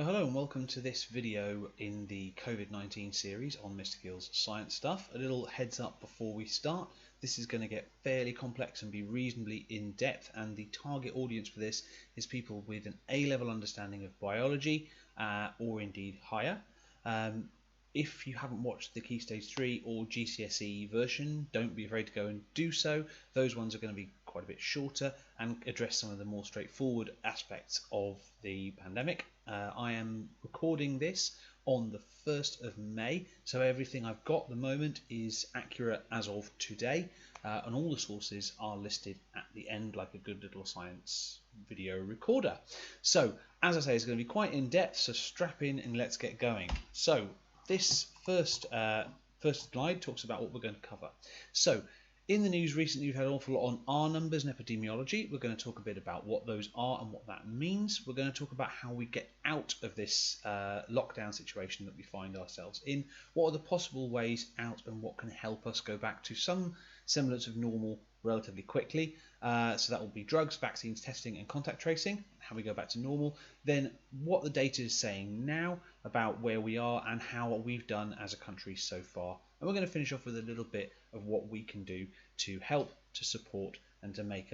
Hello and welcome to this video in the COVID-19 series on Mr. Gill's science stuff. A little heads up before we start. This is going to get fairly complex and be reasonably in-depth, and the target audience for this is people with an A-level understanding of biology or indeed higher. If you haven't watched the Key Stage 3 or GCSE version, don't be afraid to go and do so. Those ones are going to be quite a bit shorter and address some of the more straightforward aspects of the pandemic. I am recording this on the 1st of May, so everything I've got at the moment is accurate as of today, and all the sources are listed at the end like a good little science video recorder. So, as I say, it's going to be quite in-depth, so strap in and let's get going. So, this first slide talks about what we're going to cover. So, in the news recently, we've had an awful lot on R numbers and epidemiology. We're going to talk a bit about what those are and what that means. We're going to talk about how we get out of this lockdown situation that we find ourselves in. What are the possible ways out and what can help us go back to some semblance of normal relatively quickly. So that will be drugs, vaccines, testing and contact tracing, how we go back to normal. Then what the data is saying now about where we are and how we've done as a country so far. And we're going to finish off with a little bit of what we can do to help, to support, and to make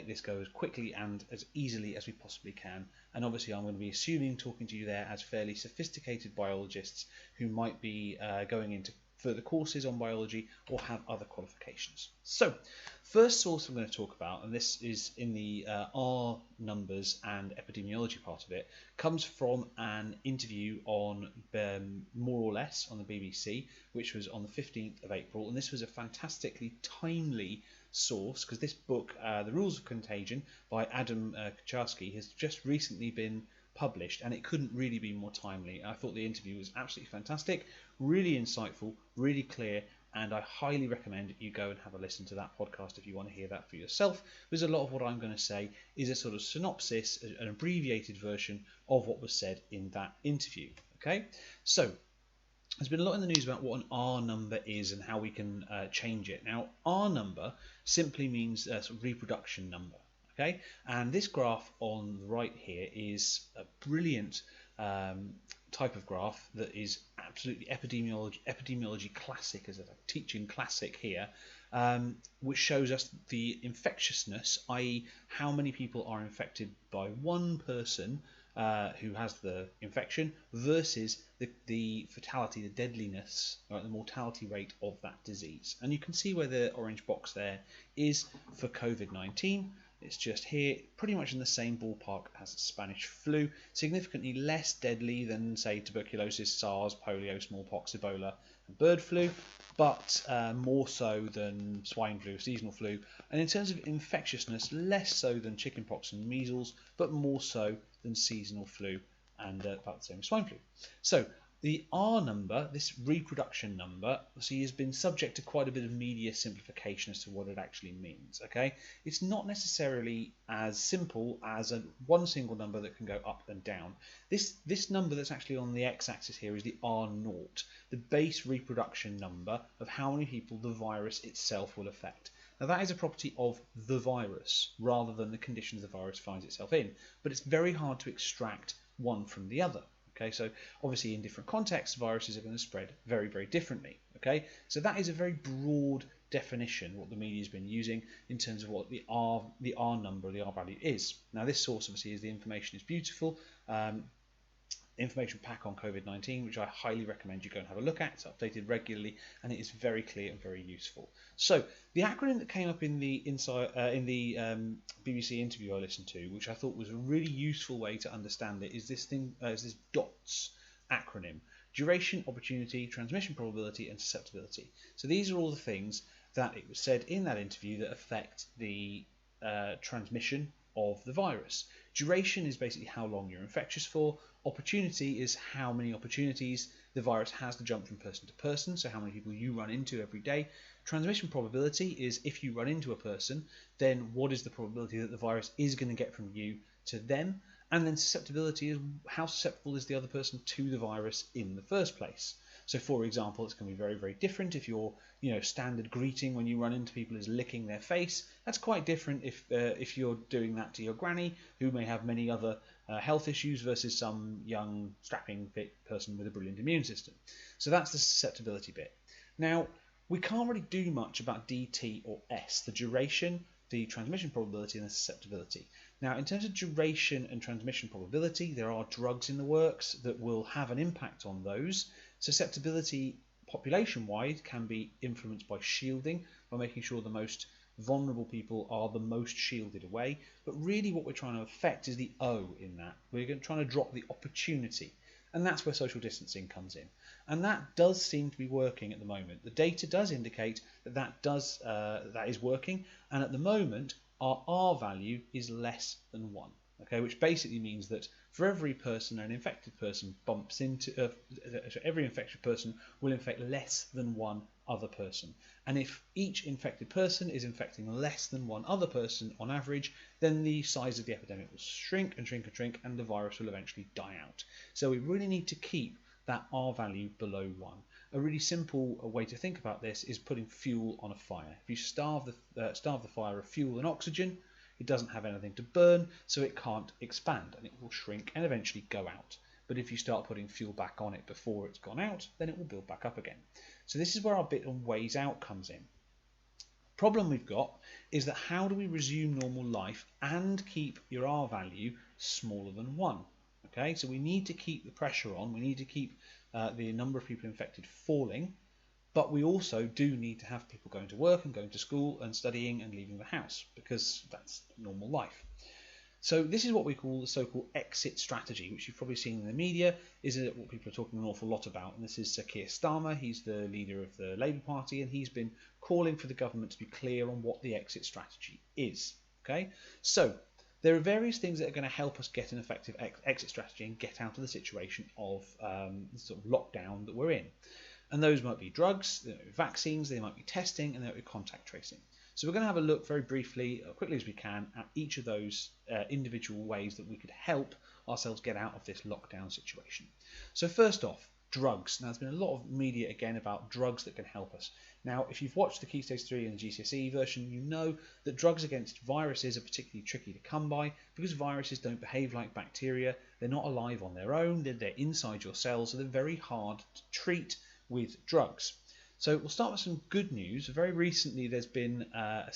this go as quickly and as easily as we possibly can. And obviously I'm going to be assuming, talking to you there as fairly sophisticated biologists who might be going into further courses on biology or have other qualifications. So, first source I'm going to talk about, and this is in the R numbers and epidemiology part of it, comes from an interview on More or Less on the BBC, which was on the 15th of April, and this was a fantastically timely source because this book, The Rules of Contagion by Adam Kucharski, has just recently been published, and it couldn't really be more timely. I thought the interview was absolutely fantastic, really insightful, really clear, and I highly recommend you go and have a listen to that podcast if you want to hear that for yourself, because a lot of what I'm going to say is a sort of synopsis, an abbreviated version of what was said in that interview. Okay, so there's been a lot in the news about what an R number is and how we can change it. Now, R number simply means sort of reproduction number. Okay, and this graph on the right here is a brilliant type of graph that is absolutely epidemiology classic, as a teaching classic here, which shows us the infectiousness, i.e. how many people are infected by one person who has the infection versus the fatality, the deadliness, or the mortality rate of that disease. And you can see where the orange box there is for COVID-19. It's just here, pretty much in the same ballpark as the Spanish flu, significantly less deadly than, say, tuberculosis, SARS, polio, smallpox, Ebola, and bird flu, but more so than swine flu, seasonal flu. And in terms of infectiousness, less so than chickenpox and measles, but more so than seasonal flu and about the same as swine flu. So the R number, this reproduction number, has been subject to quite a bit of media simplification as to what it actually means. Okay, it's not necessarily as simple as one single number that can go up and down. This number that's actually on the x-axis here is the R naught, the base reproduction number of how many people the virus itself will affect. Now that is a property of the virus rather than the conditions the virus finds itself in, but it's very hard to extract one from the other. Okay, so obviously in different contexts, viruses are going to spread very, very differently. Okay, so that is a very broad definition, what the media has been using in terms of what the R number, the R value is. Now this source obviously is the Information is Beautiful information pack on COVID-19, which I highly recommend you go and have a look at. It's updated regularly and it is very clear and very useful. So the acronym that came up in the BBC interview I listened to, which I thought was a really useful way to understand it, is this DOTS acronym: duration, opportunity, transmission probability, and susceptibility. So these are all the things that it was said in that interview that affect the transmission of the virus. Duration is basically how long you're infectious for. Opportunity is how many opportunities the virus has to jump from person to person, so how many people you run into every day. Transmission probability is if you run into a person, then what is the probability that the virus is going to get from you to them. And then susceptibility is how susceptible is the other person to the virus in the first place. So for example, it's going to be very, very different if your standard greeting when you run into people is licking their face. That's quite different if you're doing that to your granny, who may have many other health issues, versus some young, strapping, fit person with a brilliant immune system. So that's the susceptibility bit. Now, we can't really do much about DT or S, the duration, the transmission probability, and the susceptibility. Now, in terms of duration and transmission probability, there are drugs in the works that will have an impact on those. Susceptibility, population-wide, can be influenced by shielding, by making sure the most vulnerable people are the most shielded away. But really what we're trying to affect is the O in that. We're trying to drop the opportunity. And that's where social distancing comes in. And that does seem to be working at the moment. The data does indicate that is working. And at the moment, our R value is less than 1. Okay, which basically means that for every person an infected person bumps into, every infected person will infect less than one other person. And if each infected person is infecting less than one other person on average, then the size of the epidemic will shrink and shrink and shrink, and the virus will eventually die out. So we really need to keep that R value below 1. A really simple way to think about this is putting fuel on a fire. If you starve the fire of fuel and oxygen, it doesn't have anything to burn, so it can't expand, and it will shrink and eventually go out. But if you start putting fuel back on it before it's gone out, then it will build back up again. So this is where our bit on ways out comes in. Problem we've got is that how do we resume normal life and keep your R value smaller than 1? Okay, so we need to keep the pressure on, we need to keep the number of people infected falling, but we also do need to have people going to work and going to school and studying and leaving the house, because that's normal life. So this is what we call the so-called exit strategy, which you've probably seen in the media, is what people are talking an awful lot about. And this is Sir Keir Starmer. He's the leader of the Labour Party, and he's been calling for the government to be clear on what the exit strategy is. Okay, so there are various things that are going to help us get an effective exit strategy and get out of the situation of sort of lockdown that we're in. And those might be drugs, vaccines, they might be testing, and they might be contact tracing. So we're going to have a look very briefly, quickly as we can, at each of those individual ways that we could help ourselves get out of this lockdown situation. So first off, drugs. Now, there's been a lot of media again about drugs that can help us. Now, if you've watched the Key Stage 3 and the GCSE version, you know that drugs against viruses are particularly tricky to come by, because viruses don't behave like bacteria. They're not alive on their own. They're inside your cells, so they're very hard to treat with drugs. So we'll start with some good news. Very recently there's been a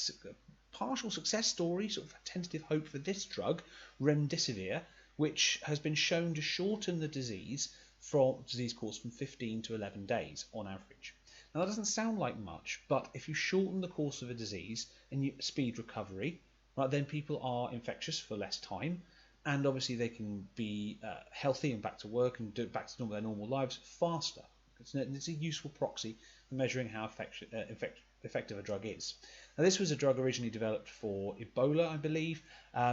partial success story, sort of a tentative hope for this drug, remdesivir, which has been shown to shorten the disease course from 15 to 11 days on average. Now that doesn't sound like much, but if you shorten the course of a disease and you speed recovery, right, then people are infectious for less time, and obviously they can be healthy and back to work and back to their normal lives faster. It's a useful proxy for measuring how effective a drug is. Now, this was a drug originally developed for Ebola, I believe,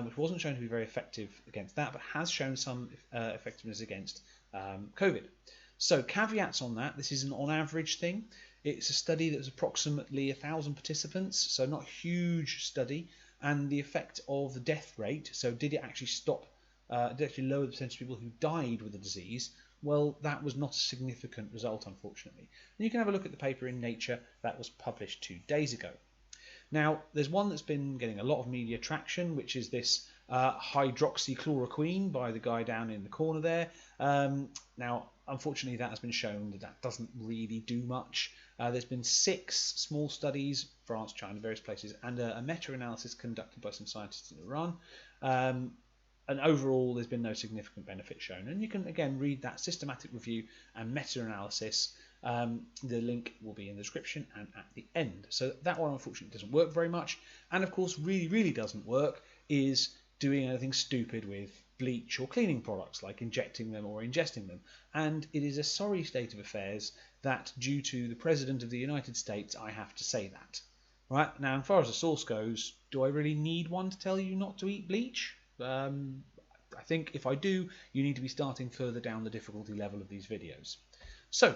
which wasn't shown to be very effective against that, but has shown some effectiveness against COVID. So caveats on that: this is an on-average thing. It's a study that was approximately 1,000 participants, so not a huge study. And the effect of the death rate, so did it actually did it actually lower the percentage of people who died with the disease? Well, that was not a significant result, unfortunately. And you can have a look at the paper in Nature that was published 2 days ago. Now, there's one that's been getting a lot of media traction, which is this hydroxychloroquine by the guy down in the corner there. Now, unfortunately, that has been shown that doesn't really do much. There's been 6 small studies, France, China, various places, and a meta-analysis conducted by some scientists in Iran. And overall, there's been no significant benefit shown. And you can, again, read that systematic review and meta-analysis. The link will be in the description and at the end. So that one, unfortunately, doesn't work very much. And, of course, really doesn't work is doing anything stupid with bleach or cleaning products, like injecting them or ingesting them. And it is a sorry state of affairs that, due to the President of the United States, I have to say that. Right? Now, as far as the source goes, do I really need one to tell you not to eat bleach? I think if I do, you need to be starting further down the difficulty level of these videos. So,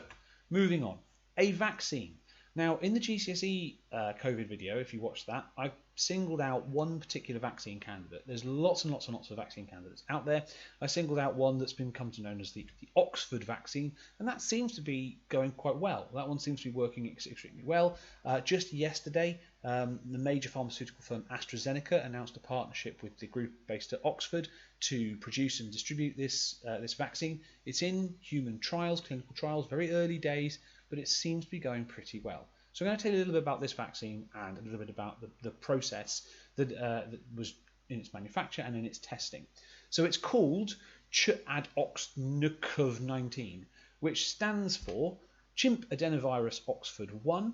moving on. A vaccine. Now, in the GCSE COVID video, if you watch that, I singled out one particular vaccine candidate. There's lots and lots and lots of vaccine candidates out there. I singled out one that's been come to known as the Oxford vaccine, and that seems to be going quite well. That one seems to be working extremely well. Just yesterday, the major pharmaceutical firm AstraZeneca announced a partnership with the group based at Oxford to produce and distribute this vaccine. It's in human trials, clinical trials, very early days, but it seems to be going pretty well. So I'm going to tell you a little bit about this vaccine and a little bit about the process that was in its manufacture and in its testing. So it's called ChAdOx-19, which stands for Chimp Adenovirus Oxford 1,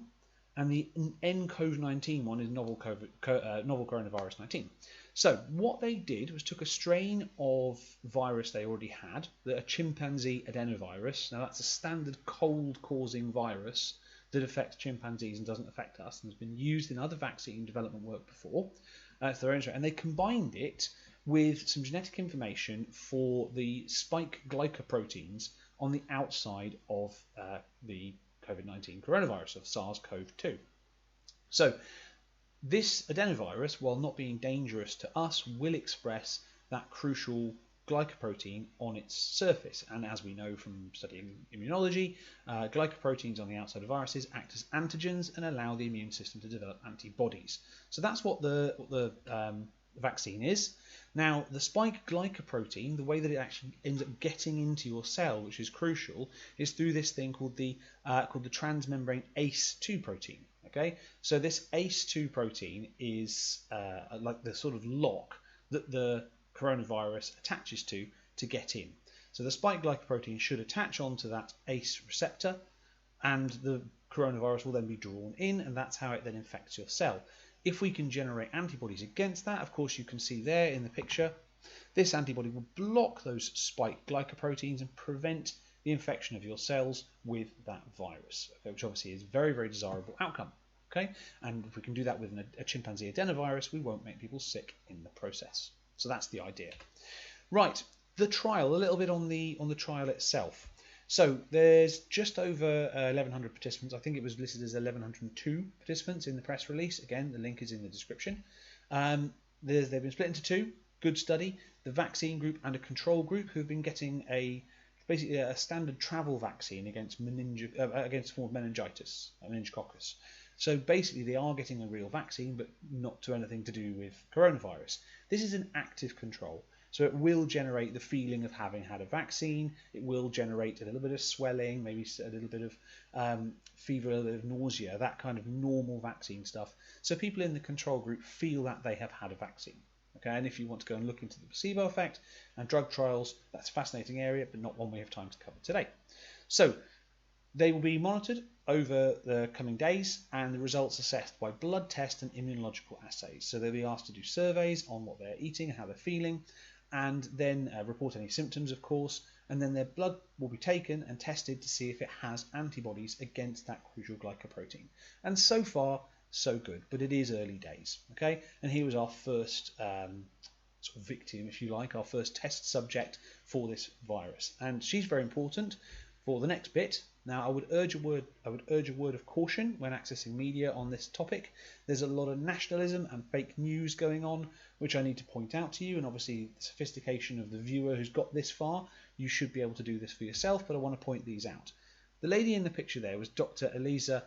and the nCoV-19 one is novel coronavirus 19. So what they did was took a strain of virus they already had, a chimpanzee adenovirus. Now that's a standard cold-causing virus that affects chimpanzees and doesn't affect us, and has been used in other vaccine development work before. And they combined it with some genetic information for the spike glycoproteins on the outside of the COVID-19 coronavirus, of SARS-CoV-2. So this adenovirus, while not being dangerous to us, will express that crucial glycoprotein on its surface. And as we know from studying immunology, glycoproteins on the outside of viruses act as antigens and allow the immune system to develop antibodies. So that's what the vaccine is. Now, the spike glycoprotein, the way that it actually ends up getting into your cell, which is crucial, is through this thing called the transmembrane ACE2 protein. Okay, so this ACE2 protein is like the sort of lock that the coronavirus attaches to get in. So the spike glycoprotein should attach onto that ACE receptor, and the coronavirus will then be drawn in, and that's how it then infects your cell. If we can generate antibodies against that, of course you can see there in the picture, this antibody will block those spike glycoproteins and prevent the infection of your cells with that virus, okay, which obviously is a very, very desirable outcome. Okay, and if we can do that with a chimpanzee adenovirus, we won't make people sick in the process. So that's the idea. Right, the trial, a little bit on the trial itself. So there's just over 1,100 participants. I think it was listed as 1,102 participants in the press release. Again, the link is in the description. They've been split into two. Good study. The vaccine group and a control group who've been getting basically a standard travel vaccine against against a form of meningitis, meningococcus. So basically they are getting a real vaccine, but not to anything to do with coronavirus. This is an active control. So it will generate the feeling of having had a vaccine. It will generate a little bit of swelling, maybe a little bit of fever, a little bit of nausea, that kind of normal vaccine stuff. So people in the control group feel that they have had a vaccine. Okay, and if you want to go and look into the placebo effect and drug trials, that's a fascinating area, but not one we have time to cover today. So they will be monitored over the coming days, and the results assessed by blood test and immunological assays. So they'll be asked to do surveys on what they're eating and how they're feeling, and then report any symptoms, of course, and then their blood will be taken and tested to see if it has antibodies against that crucial glycoprotein. And so far, so good, but it is early days, okay? And here was our first sort of victim, if you like, our first test subject for this virus. And she's very important for the next bit. Now, I would urge a word of caution when accessing media on this topic. There's a lot of nationalism and fake news going on, which I need to point out to you, and obviously the sophistication of the viewer who's got this far, you should be able to do this for yourself, but I want to point these out. The lady in the picture there was Dr. Elisa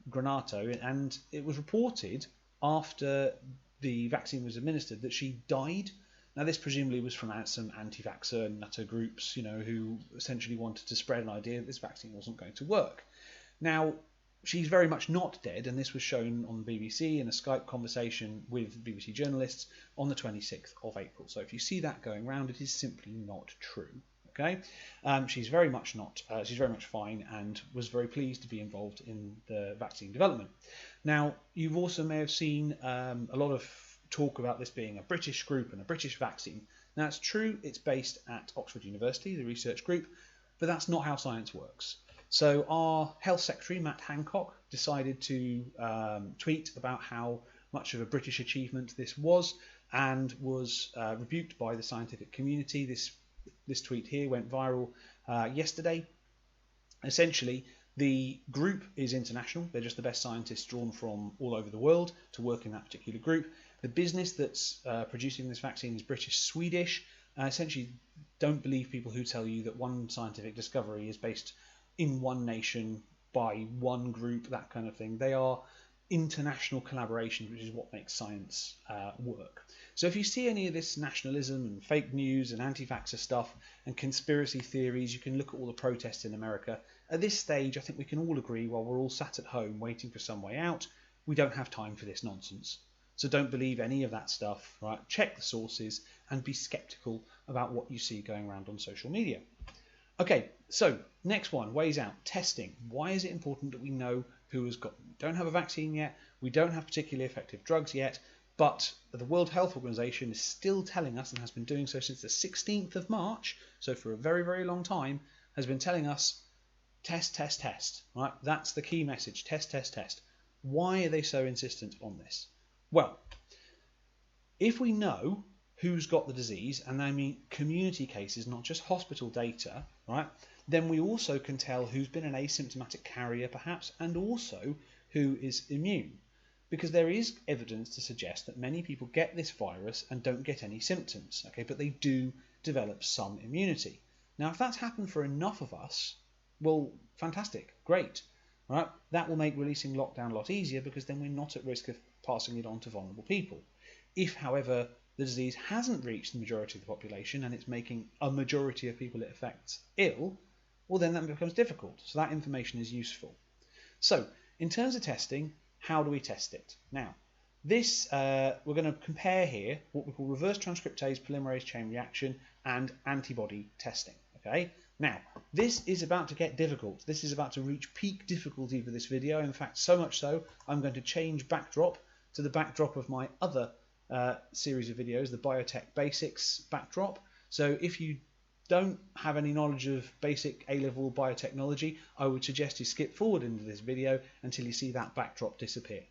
Granato, and it was reported after the vaccine was administered that she died. Now, this presumably was from some anti-vaxxer nutter groups, who essentially wanted to spread an idea that this vaccine wasn't going to work. Now, she's very much not dead, and this was shown on the BBC in a Skype conversation with BBC journalists on the 26th of April. So if you see that going around, it is simply not true. Okay, she's very much fine, and was very pleased to be involved in the vaccine development. Now, you also may have seen a lot of talk about this being a British group and a British vaccine. Now, it's true, it's based at Oxford University, the research group, but that's not how science works. So our Health Secretary, Matt Hancock, decided to tweet about how much of a British achievement this was, and was rebuked by the scientific community. This tweet here went viral yesterday. Essentially, The group is international. They're just the best scientists drawn from all over the world to work in that particular group. The business that's producing this vaccine is British-Swedish. Essentially, don't believe people who tell you that one scientific discovery is based in one nation by one group, that kind of thing. They are international collaborations, which is what makes science work. So if you see any of this nationalism and fake news and anti-vaxxer stuff and conspiracy theories, you can look at all the protests in America. At this stage, I think we can all agree, while we're all sat at home waiting for some way out, we don't have time for this nonsense. So don't believe any of that stuff, right? Check the sources and be skeptical about what you see going around on social media. Okay, so next one, ways out. Testing. Why is it important that we know who has got them? We don't have a vaccine yet. We don't have particularly effective drugs yet. But the World Health Organization is still telling us, and has been doing so since the 16th of March, so for a very, very long time, has been telling us, test, test, test. Right? That's the key message. Test, test, test. Why are they so insistent on this? Well, if we know who's got the disease, and I mean community cases, not just hospital data, right, then we also can tell who's been an asymptomatic carrier perhaps, and also who is immune. Because there is evidence to suggest that many people get this virus and don't get any symptoms, okay, but they do develop some immunity. Now, if that's happened for enough of us, well, fantastic, great, right? That will make releasing lockdown a lot easier, because then we're not at risk of passing it on to vulnerable people. If, however, the disease hasn't reached the majority of the population and it's making a majority of people it affects ill, well, then that becomes difficult. So that information is useful. So in terms of testing, how do we test it? Now, this we're going to compare here what we call reverse transcriptase polymerase chain reaction and antibody testing. Okay. Now, this is about to get difficult. This is about to reach peak difficulty for this video. In fact, so much so, I'm going to change backdrop to the backdrop of my other series of videos, the Biotech Basics backdrop. So if you don't have any knowledge of basic A-level biotechnology, I would suggest you skip forward into this video until you see that backdrop disappear.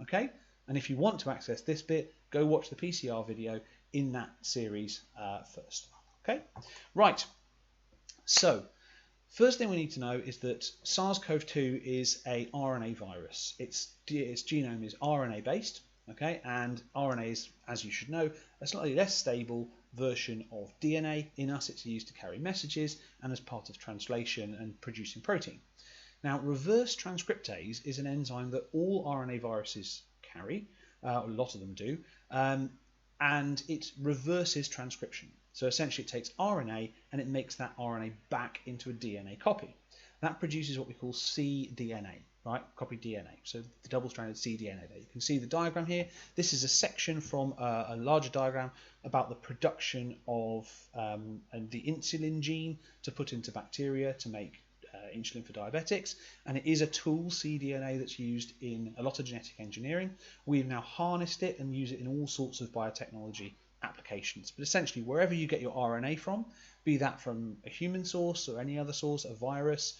Okay? And if you want to access this bit, go watch the PCR video in that series first. Okay? Right. So, first thing we need to know is that SARS-CoV-2 is a RNA virus. Its genome is RNA based, okay, and RNA is, as you should know, a slightly less stable version of DNA. In us, it's used to carry messages and as part of translation and producing protein. Now, reverse transcriptase is an enzyme that all RNA viruses carry, a lot of them do, and it reverses transcription. So essentially it takes RNA and it makes that RNA back into a DNA copy. That produces what we call cDNA, right? Copied DNA. So the double-stranded cDNA there. You can see the diagram here. This is a section from a larger diagram about the production of the insulin gene to put into bacteria to make insulin for diabetics, and it is a tool, cDNA, that's used in a lot of genetic engineering. We've now harnessed it and use it in all sorts of biotechnology applications. But essentially, wherever you get your RNA from, be that from a human source or any other source, a virus,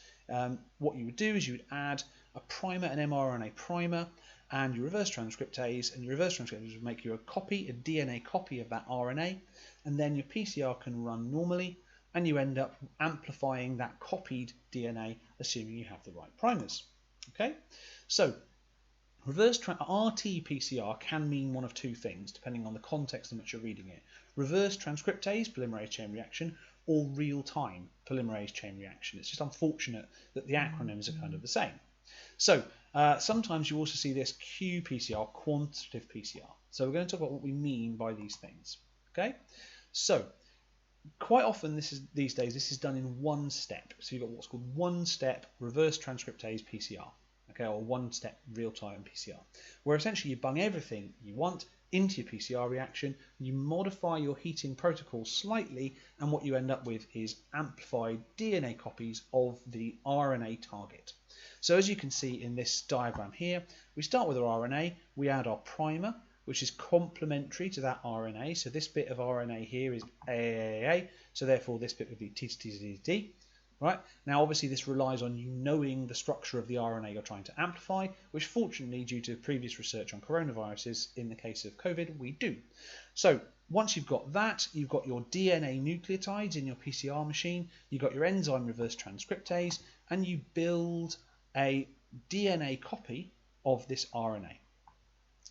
what you would do is you would add a primer, an mRNA primer, and your reverse transcriptase, and your reverse transcriptase would make you a copy, a DNA copy of that RNA, and then your PCR can run normally, and you end up amplifying that copied DNA, assuming you have the right primers. Okay, so RT-PCR can mean one of two things, depending on the context in which you're reading it. Reverse transcriptase, polymerase chain reaction, or real-time polymerase chain reaction. It's just unfortunate that the acronyms are kind of the same. So sometimes you also see this qPCR, quantitative PCR. So we're going to talk about what we mean by these things. Okay, so quite often these days this is done in one step. So you've got what's called one-step reverse transcriptase PCR. Okay, or one-step real-time PCR, where essentially you bung everything you want into your PCR reaction, you modify your heating protocol slightly, and what you end up with is amplified DNA copies of the RNA target. So as you can see in this diagram here, we start with our RNA, we add our primer, which is complementary to that RNA. So this bit of RNA here is AAA, so therefore this bit would be TTTT. Right? Now, obviously, this relies on you knowing the structure of the RNA you're trying to amplify, which fortunately, due to previous research on coronaviruses, in the case of COVID, we do. So once you've got that, you've got your DNA nucleotides in your PCR machine, you've got your enzyme reverse transcriptase, and you build a DNA copy of this RNA.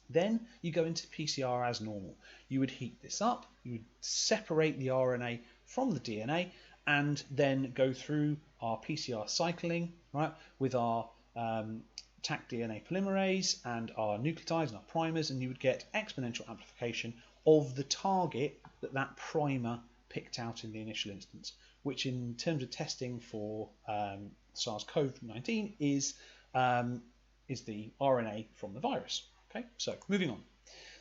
Then you go into PCR as normal. You would heat this up, you would separate the RNA from the DNA, and then go through our PCR cycling, right, with our Taq DNA polymerase and our nucleotides and our primers, and you would get exponential amplification of the target that that primer picked out in the initial instance, which in terms of testing for SARS-CoV-19 is the RNA from the virus. Okay, so moving on.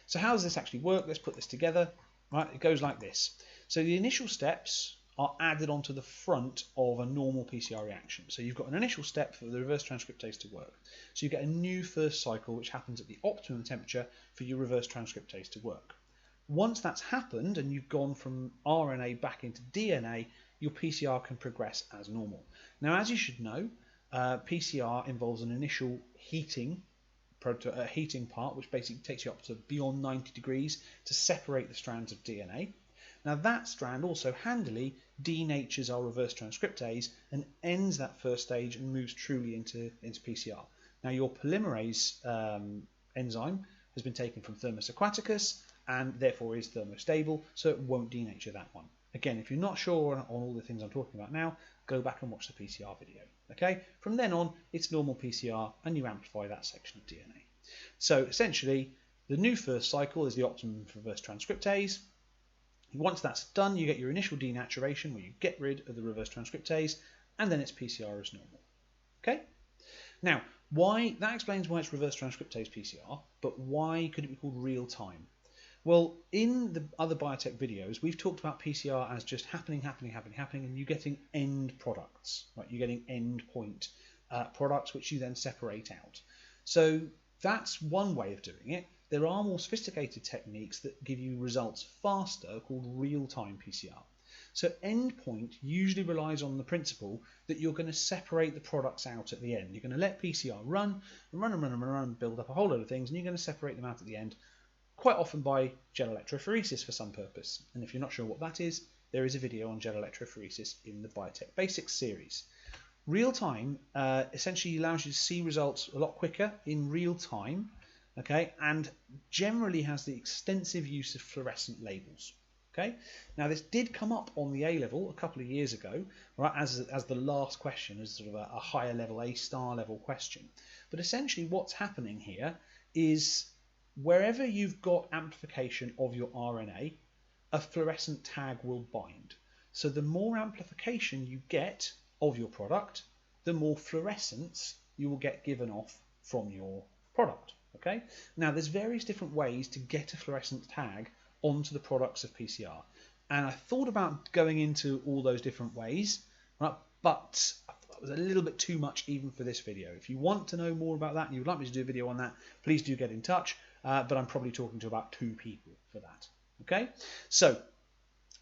So how does this actually work? Let's put this together. Right, it goes like this. So the initial steps are added onto the front of a normal PCR reaction. So you've got an initial step for the reverse transcriptase to work. So you get a new first cycle which happens at the optimum temperature for your reverse transcriptase to work. Once that's happened and you've gone from RNA back into DNA, your PCR can progress as normal. Now, as you should know, PCR involves an initial heating part, which basically takes you up to beyond 90 degrees to separate the strands of DNA. Now that strand also handily denatures our reverse transcriptase and ends that first stage and moves truly into PCR. Now your polymerase enzyme has been taken from Thermus aquaticus and therefore is thermostable, so it won't denature that one. Again, if you're not sure on all the things I'm talking about now, go back and watch the PCR video. Okay? From then on, it's normal PCR and you amplify that section of DNA. So essentially, the new first cycle is the optimum for reverse transcriptase. Once that's done, you get your initial denaturation where you get rid of the reverse transcriptase, and then it's PCR as normal. Okay? Now, that explains why it's reverse transcriptase PCR, but why could it be called real time? Well, in the other biotech videos, we've talked about PCR as just happening, and you getting end products, right? You're getting end point products, which you then separate out. So that's one way of doing it. There are more sophisticated techniques that give you results faster called real-time PCR. So endpoint usually relies on the principle that you're going to separate the products out at the end. You're going to let PCR run, build up a whole load of things, and you're going to separate them out at the end, quite often by gel electrophoresis for some purpose. And if you're not sure what that is, there is a video on gel electrophoresis in the Biotech Basics series. Real time essentially allows you to see results a lot quicker in real time, okay, and generally has the extensive use of fluorescent labels. Okay, now this did come up on the A-level a couple of years ago, right, as the last question, as sort of a higher level, A-star level question. But essentially what's happening here is wherever you've got amplification of your RNA, a fluorescent tag will bind. So the more amplification you get of your product, the more fluorescence you will get given off from your product. Okay. Now there's various different ways to get a fluorescent tag onto the products of PCR, and I thought about going into all those different ways, right? But it was a little bit too much even for this video. If you want to know more about that and you would like me to do a video on that, please do get in touch. But I'm probably talking to about 2 people for that. Okay, so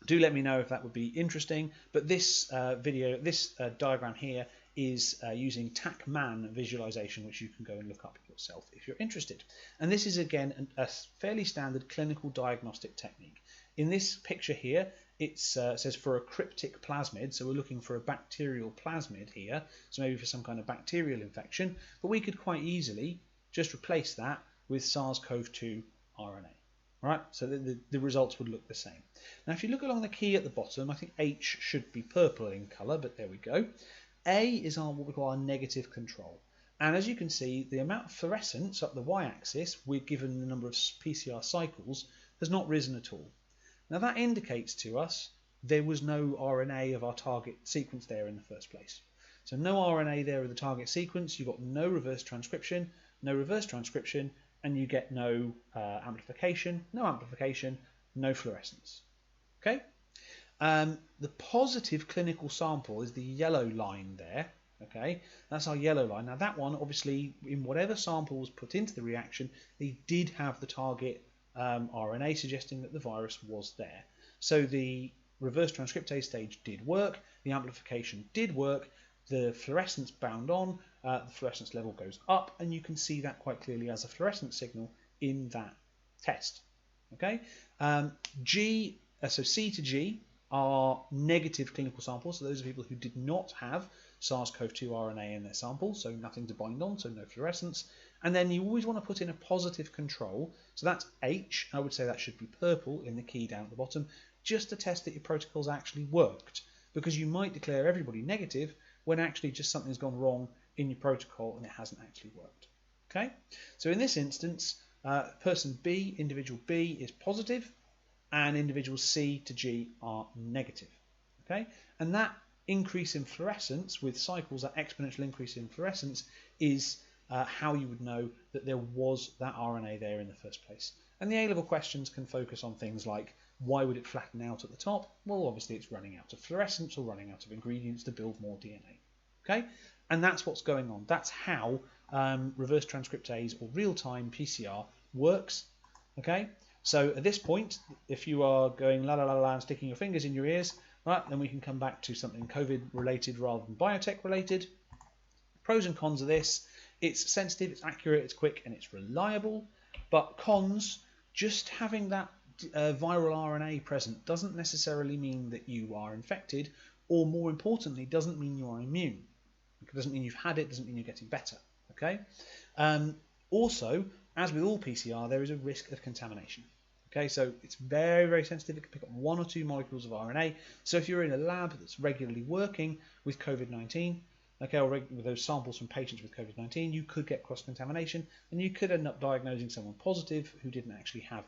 do let me know if that would be interesting. But this diagram here is using TAC-MAN visualization, which you can go and look up yourself if you're interested. And this is again a fairly standard clinical diagnostic technique. In this picture here, it says for a cryptic plasmid, so we're looking for a bacterial plasmid here, so maybe for some kind of bacterial infection, but we could quite easily just replace that with SARS-CoV-2 RNA. Right, so the results would look the same. Now if you look along the key at the bottom, I think H should be purple in colour, but there we go. A is what we call our negative control. And as you can see, the amount of fluorescence up the y-axis, we're given the number of PCR cycles, has not risen at all. Now that indicates to us there was no RNA of our target sequence there in the first place. So no RNA there of the target sequence, you've got no reverse transcription, and you get no amplification, no fluorescence. Okay? The positive clinical sample is the yellow line there. Okay, that's our yellow line. Now that one, obviously, in whatever sample was put into the reaction, they did have the target RNA, suggesting that the virus was there. So the reverse transcriptase stage did work, the amplification did work, the fluorescence bound on, the fluorescence level goes up, and you can see that quite clearly as a fluorescent signal in that test. Okay, so C to G are negative clinical samples. So those are people who did not have SARS-CoV-2 RNA in their sample, so nothing to bind on, so no fluorescence. And then you always want to put in a positive control. So that's H. I would say that should be purple in the key down at the bottom, just to test that your protocol's actually worked. Because you might declare everybody negative when actually just something's gone wrong in your protocol and it hasn't actually worked. Okay, so in this instance, person B, individual B is positive, and individuals C to G are negative. Okay, and that increase in fluorescence with cycles, that exponential increase in fluorescence, is how you would know that there was that RNA there in the first place. And the A-level questions can focus on things like, why would it flatten out at the top? Well, obviously it's running out of fluorescence or running out of ingredients to build more DNA. Okay, and that's what's going on. That's how reverse transcriptase or real-time PCR works. Okay, so at this point, if you are going la la la la and sticking your fingers in your ears, right, then we can come back to something COVID-related rather than biotech-related. Pros and cons of this: it's sensitive, it's accurate, it's quick, and it's reliable. But cons: just having that viral RNA present doesn't necessarily mean that you are infected, or more importantly, doesn't mean you are immune. It doesn't mean you've had it, doesn't mean you're getting better. Okay. Also, as with all PCR, there is a risk of contamination. Okay, so it's very, very sensitive. It can pick up 1 or 2 molecules of RNA. So if you're in a lab that's regularly working with COVID-19, okay, or with those samples from patients with COVID-19, you could get cross-contamination, and you could end up diagnosing someone positive who didn't actually have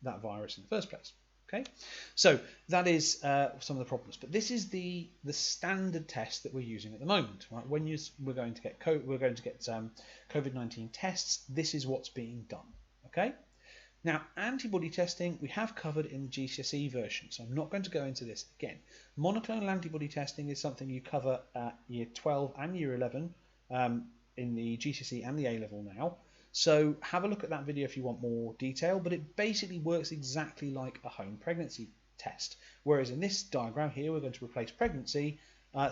that virus in the first place. Okay, so that is some of the problems. But this is the standard test that we're using at the moment. Right? When we're going to get COVID-19 tests, this is what's being done. Okay. Now, antibody testing we have covered in the GCSE version, so I'm not going to go into this again. Monoclonal antibody testing is something you cover at Year 12 and Year 11 in the GCSE and the A-level now. So have a look at that video if you want more detail, but it basically works exactly like a home pregnancy test. Whereas in this diagram here, we're going to replace pregnancy.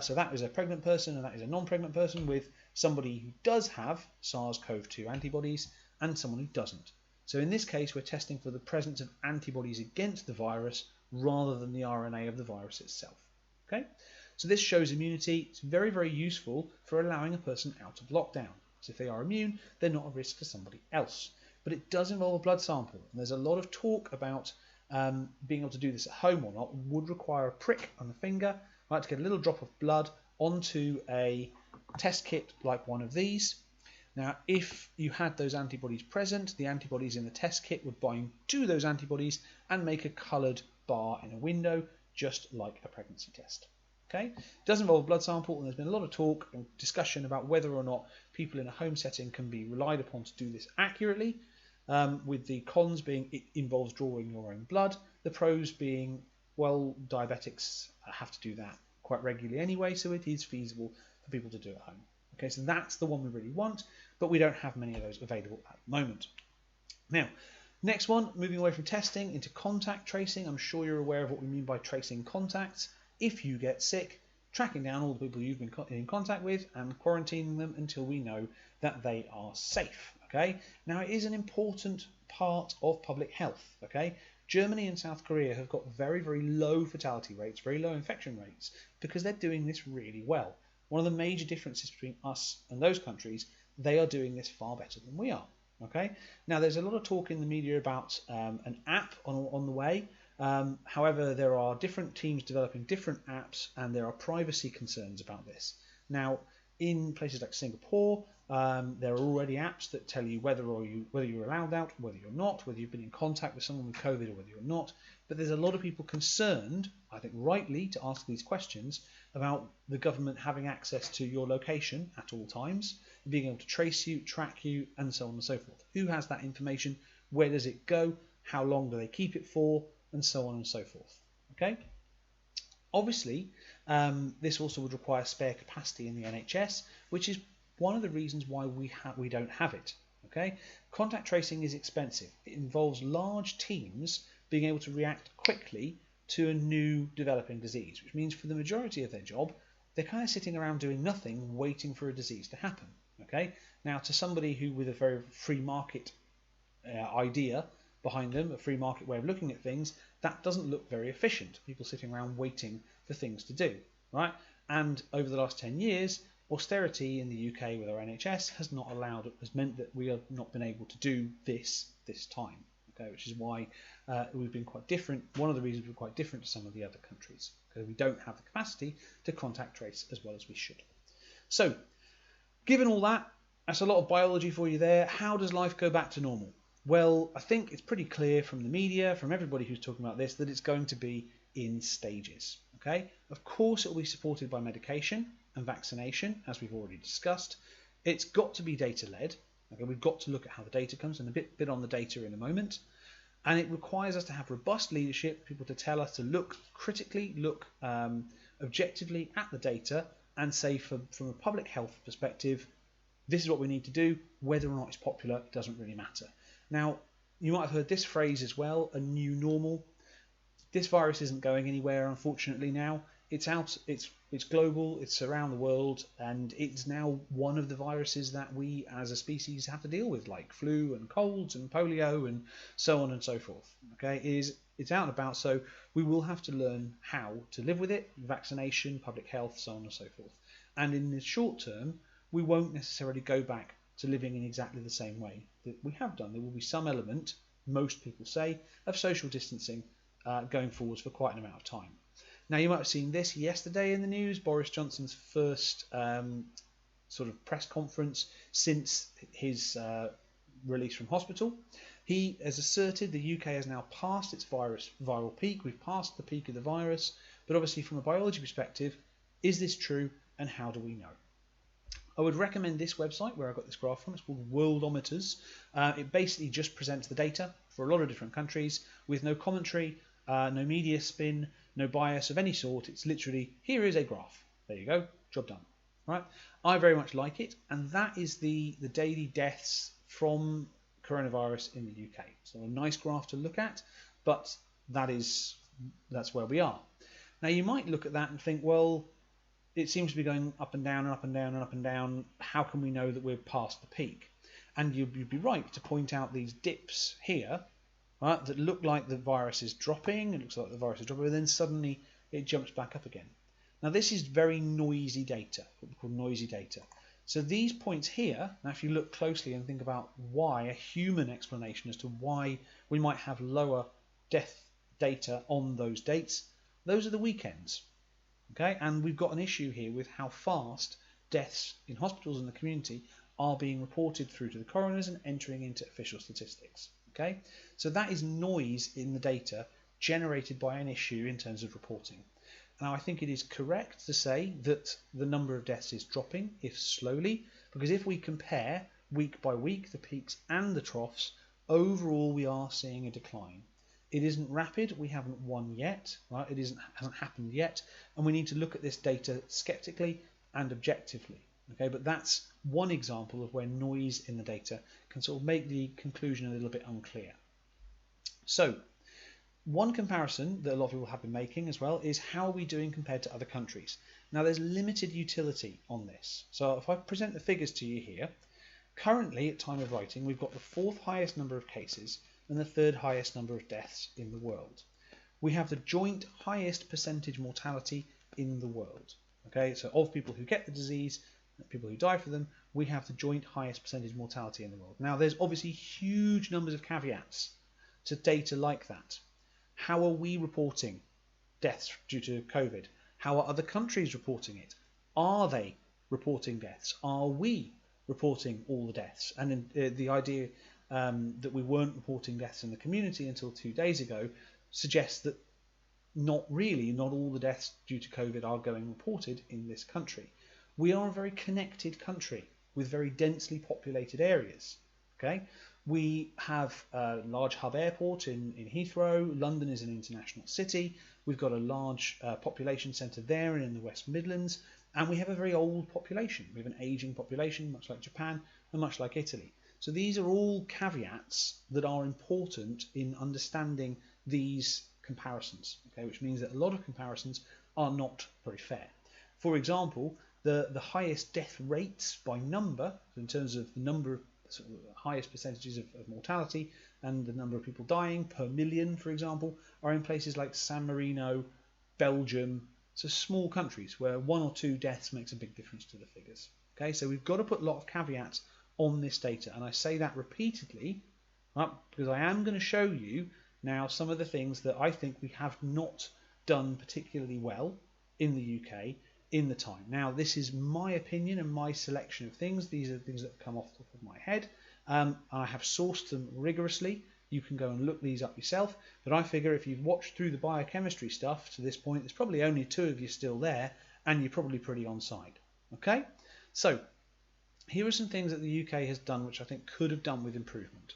So that is a pregnant person and that is a non-pregnant person with somebody who does have SARS-CoV-2 antibodies and someone who doesn't. So in this case, we're testing for the presence of antibodies against the virus rather than the RNA of the virus itself. Okay, so this shows immunity. It's very, very useful for allowing a person out of lockdown. So if they are immune, they're not a risk to somebody else. But it does involve a blood sample. And there's a lot of talk about being able to do this at home or not. It would require a prick on the finger, right, to get a little drop of blood onto a test kit like one of these. Now, if you had those antibodies present, the antibodies in the test kit would bind to those antibodies and make a coloured bar in a window, just like a pregnancy test. Okay, it does involve a blood sample, and there's been a lot of talk and discussion about whether or not people in a home setting can be relied upon to do this accurately, with the cons being it involves drawing your own blood, the pros being, well, diabetics have to do that quite regularly anyway, so it is feasible for people to do at home. Okay, so that's the one we really want, but we don't have many of those available at the moment. Now, next one, moving away from testing into contact tracing. I'm sure you're aware of what we mean by tracing contacts. If you get sick, tracking down all the people you've been in contact with and quarantining them until we know that they are safe. Okay, now it is an important part of public health. Okay, Germany and South Korea have got very, very low fatality rates, very low infection rates, because they're doing this really well. One of the major differences between us and those countries, they are doing this far better than we are. Okay. Now, there's a lot of talk in the media about an app on the way. However, there are different teams developing different apps, and there are privacy concerns about this. Now, in places like Singapore, there are already apps that tell you whether you're allowed out, whether you're not, whether you've been in contact with someone with COVID or whether you're not. But there's a lot of people concerned, I think rightly, to ask these questions about the government having access to your location at all times, being able to trace you, track you, and so on and so forth. Who has that information? Where does it go? How long do they keep it for? And so on and so forth. Okay. Obviously, this also would require spare capacity in the NHS, which is one of the reasons why we don't have it. Okay, contact tracing is expensive. It involves large teams being able to react quickly to a new developing disease, which means for the majority of their job, they're kind of sitting around doing nothing, waiting for a disease to happen. Okay, now to somebody who with a very free market idea behind them, a free market way of looking at things, that doesn't look very efficient. People sitting around waiting for things to do, right? And over the last 10 years, austerity in the UK with our NHS has meant that we have not been able to do this time, okay, which is why we've been quite different. One of the reasons we're quite different to some of the other countries, because we don't have the capacity to contact trace as well as we should. So, given all that, that's a lot of biology for you there. How does life go back to normal? Well, I think it's pretty clear from the media, from everybody who's talking about this, that it's going to be in stages. Okay, of course it will be supported by medication and vaccination, as we've already discussed. It's got to be data-led. Okay, we've got to look at how the data comes, and a bit on the data in a moment. And it requires us to have robust leadership, people to tell us to look critically, look objectively at the data, and say from a public health perspective, this is what we need to do. Whether or not it's popular doesn't really matter. Now, you might have heard this phrase as well, a new normal. This virus isn't going anywhere, unfortunately. Now it's out, it's global, it's around the world, and it's now one of the viruses that we as a species have to deal with, like flu and colds and polio and so on and so forth. Okay, it's out and about, so we will have to learn how to live with it, vaccination, public health, so on and so forth. And in the short term, we won't necessarily go back to living in exactly the same way that we have done. There will be some element, most people say, of social distancing going forwards for quite an amount of time. Now, you might have seen this yesterday in the news, Boris Johnson's first sort of press conference since his release from hospital. He has asserted the UK has now passed its viral peak. We've passed the peak of the virus, but obviously from a biology perspective, is this true and how do we know? I would recommend this website where I got this graph from. It's called Worldometers. It basically just presents the data for a lot of different countries with no commentary, no media spin, no bias of any sort. It's literally, here is a graph. There you go, job done. Right? I very much like it, and that is the daily deaths from coronavirus in the UK. So a nice graph to look at, but that's where we are. Now you might look at that and think, well, it seems to be going up and down and up and down and up and down. How can we know that we're past the peak? And you'd be right to point out these dips here, right, that look like the virus is dropping. It looks like the virus is dropping, and then suddenly it jumps back up again. Now this is very noisy data, what we call noisy data. So these points here, now if you look closely and think about why, a human explanation as to why we might have lower death data on those dates, those are the weekends. Okay, and we've got an issue here with how fast deaths in hospitals and the community are being reported through to the coroners and entering into official statistics. Okay, so that is noise in the data generated by an issue in terms of reporting. Now I think it is correct to say that the number of deaths is dropping, if slowly, because if we compare week by week the peaks and the troughs, overall we are seeing a decline. It isn't rapid, we haven't won yet, right? It hasn't happened yet, and we need to look at this data skeptically and objectively. Okay, but that's one example of where noise in the data can sort of make the conclusion a little bit unclear. So, one comparison that a lot of people have been making as well is how are we doing compared to other countries. Now there's limited utility on this. So if I present the figures to you here, currently at time of writing we've got the fourth highest number of cases and the third highest number of deaths in the world. We have the joint highest percentage mortality in the world. Okay, so of people who get the disease, people who die for them, we have the joint highest percentage mortality in the world. Now there's obviously huge numbers of caveats to data like that. How are we reporting deaths due to COVID? How are other countries reporting it? Are they reporting deaths? Are we reporting all the deaths? And the idea that we weren't reporting deaths in the community until 2 days ago suggests that not all the deaths due to COVID are going reported in this country. We are a very connected country with very densely populated areas. Okay, we have a large hub airport in Heathrow. London is an international city. We've got a large population centre there and in the West Midlands, and we have a very old population. We have an ageing population, much like Japan and much like Italy. So these are all caveats that are important in understanding these comparisons, okay, which means that a lot of comparisons are not very fair. For example, the highest death rates by number, in terms of the number of highest percentages of mortality, and the number of people dying per million, for example, are in places like San Marino, Belgium, so small countries where 1 or 2 deaths makes a big difference to the figures. Okay, so we've got to put a lot of caveats on this data, and I say that repeatedly, right, because I am going to show you now some of the things that I think we have not done particularly well in the UK in the time. Now, this is my opinion and my selection of things. These are things that come off the top of my head. I have sourced them rigorously. You can go and look these up yourself, but I figure if you've watched through the biochemistry stuff to this point, there's probably only 2 of you still there, and you're probably pretty on side. Okay, so here are some things that the UK has done which I think could have done with improvement.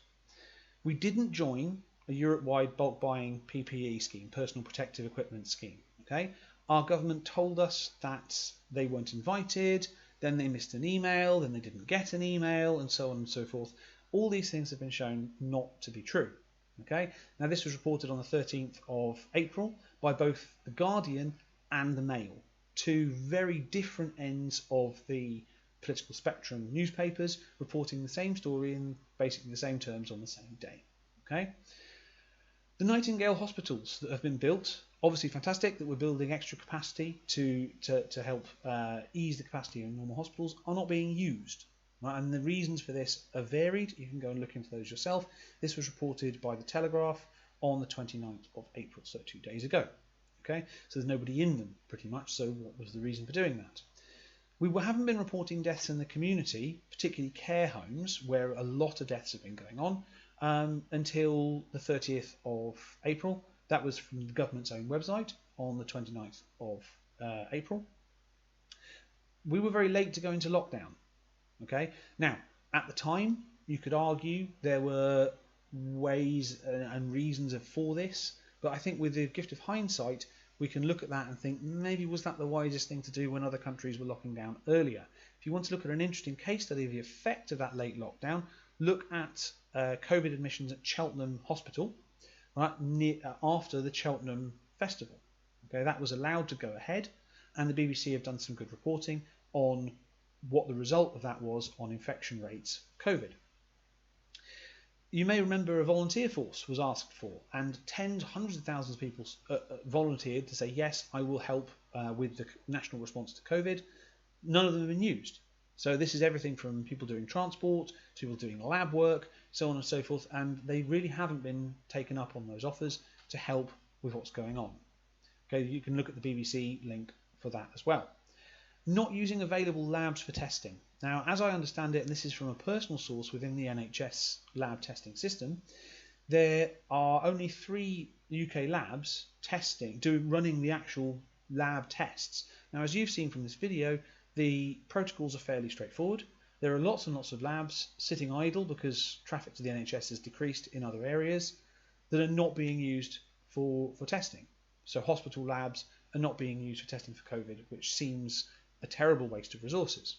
We didn't join a Europe-wide bulk buying PPE scheme, personal protective equipment scheme. Okay, our government told us that they weren't invited, then they missed an email, then they didn't get an email, and so on and so forth. All these things have been shown not to be true. Okay, now this was reported on the 13th of April by both The Guardian and The Mail, 2 very different ends of the political spectrum newspapers reporting the same story in basically the same terms on the same day. Okay, the Nightingale hospitals that have been built, obviously fantastic that we're building extra capacity to help ease the capacity in normal hospitals, are not being used. Right? And the reasons for this are varied. You can go and look into those yourself. This was reported by The Telegraph on the 29th of April, so 2 days ago. Okay, so there's nobody in them pretty much, so what was the reason for doing that? We haven't been reporting deaths in the community, particularly care homes, where a lot of deaths have been going on, until the 30th of April. That was from the government's own website on the 29th of April. We were very late to go into lockdown. Okay, now at the time you could argue there were ways and reasons for this, but I think with the gift of hindsight we can look at that and think maybe was that the wisest thing to do when other countries were locking down earlier. If you want to look at an interesting case study of the effect of that late lockdown, look at COVID admissions at Cheltenham Hospital, right, after the Cheltenham Festival. Okay, that was allowed to go ahead, and the BBC have done some good reporting on what the result of that was on infection rates of COVID. You may remember a volunteer force was asked for, and tens, hundreds of thousands of people volunteered to say, yes, I will help with the national response to COVID. None of them have been used. So this is everything from people doing transport, to people doing lab work, so on and so forth, and they really haven't been taken up on those offers to help with what's going on. Okay, you can look at the BBC link for that as well. Not using available labs for testing. Now, as I understand it, and this is from a personal source within the NHS lab testing system, there are only 3 UK labs running the actual lab tests. Now, as you've seen from this video, the protocols are fairly straightforward. There are lots and lots of labs sitting idle because traffic to the NHS has decreased in other areas that are not being used for testing. So hospital labs are not being used for testing for COVID, which seems a terrible waste of resources.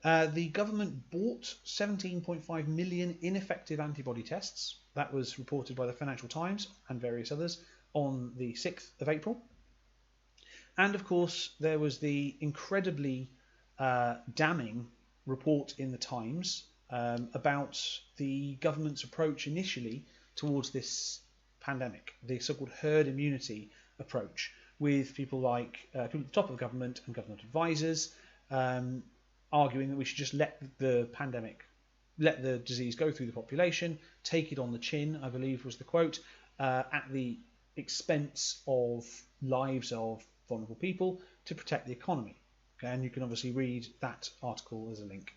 The government bought 17.5 million ineffective antibody tests. That was reported by the Financial Times and various others on the 6th of April. And of course, there was the incredibly damning report in the Times about the government's approach initially towards this pandemic, the so-called herd immunity approach, with people like people at the top of government and government advisors arguing that we should just let the disease go through the population, take it on the chin, I believe was the quote, at the expense of lives of vulnerable people to protect the economy. Okay, and you can obviously read that article as a link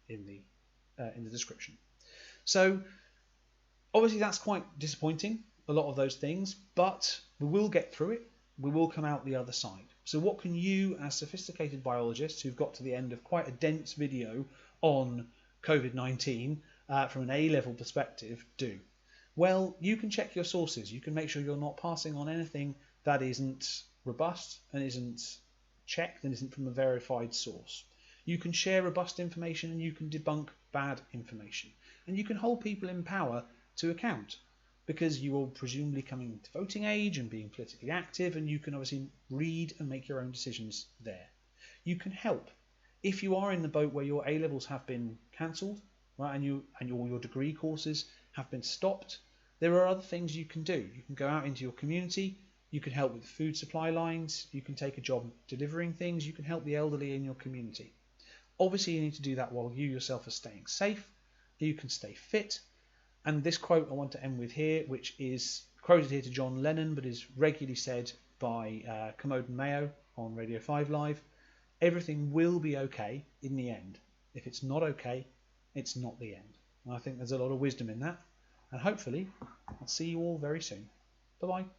in the description. So obviously that's quite disappointing, a lot of those things, but we will get through it. We will come out the other side. So what can you, as sophisticated biologists who've got to the end of quite a dense video on COVID-19 from an A-level perspective, do? Well, you can check your sources. You can make sure you're not passing on anything that isn't robust and isn't checked and isn't from a verified source. You can share robust information and you can debunk bad information. And you can hold people in power to account, because you are presumably coming into voting age and being politically active, and you can obviously read and make your own decisions there. You can help. If you are in the boat where your A-levels have been cancelled, right, and your degree courses have been stopped. There are other things you can do. You can go out into your community, you can help with food supply lines, you can take a job delivering things, you can help the elderly in your community. Obviously, you need to do that while you yourself are staying safe, you can stay fit. And this quote I want to end with here, which is quoted here to John Lennon, but is regularly said by Commode and Mayo on Radio 5 Live: everything will be okay in the end. If it's not okay, it's not the end. And I think there's a lot of wisdom in that. And hopefully, I'll see you all very soon. Bye-bye.